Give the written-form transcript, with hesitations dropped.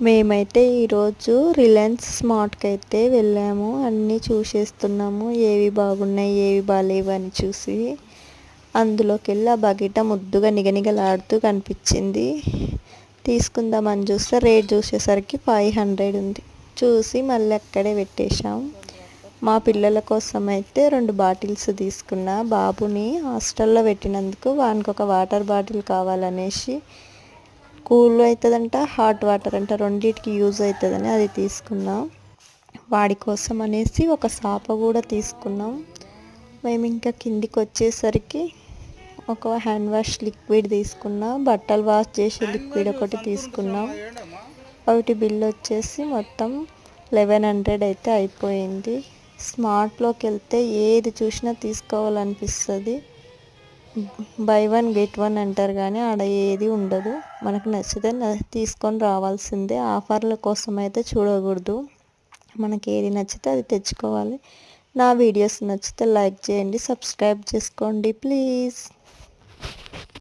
మేమైతే ఈరోజు రిలయన్స్ స్మార్ట్కి అయితే వెళ్ళాము. అన్నీ చూసేస్తున్నాము, ఏవి బాగున్నాయి ఏవి బాగాలేవు అని చూసి. అందులోకి వెళ్ళి ఆ బకెట ముద్దుగా నిగనిగలాడుతూ కనిపించింది. తీసుకుందామని చూస్తే రేట్ చూసేసరికి 500 ఉంది. చూసి మళ్ళీ అక్కడే పెట్టేశాం. మా పిల్లల కోసం అయితే 2 బాటిల్స్ తీసుకున్నా. బాబుని హాస్టల్లో పెట్టినందుకు వానికి ఒక వాటర్ బాటిల్ కావాలనేసి, కూల్ అవుతుందంట, హాట్ వాటర్ అంట, రెండింటికి యూజ్ అవుతుందని అది తీసుకున్నాం. వాడి కోసం అనేసి ఒక సాప కూడా తీసుకున్నాం. మేము ఇంకా కిందికి వచ్చేసరికి ఒక హ్యాండ్ వాష్ లిక్విడ్ తీసుకున్నాం. బట్టలు వాష్ చేసే లిక్విడ్ ఒకటి తీసుకున్నాం. ఒకటి బిల్ వచ్చేసి మొత్తం 1100 అయితే అయిపోయింది. స్మార్ట్లోకి వెళ్తే ఏది చూసినా తీసుకోవాలనిపిస్తుంది. బై 1 గెట్ 1 అంటారు కానీ ఆడ ఏది ఉండదు. మనకు నచ్చితే తీసుకొని రావాల్సిందే. ఆఫర్ల కోసం అయితే చూడకూడదు. మనకి ఏది నచ్చితే అది తెచ్చుకోవాలి. నా వీడియోస్ నచ్చితే లైక్ చేయండి, సబ్స్క్రైబ్ చేసుకోండి ప్లీజ్.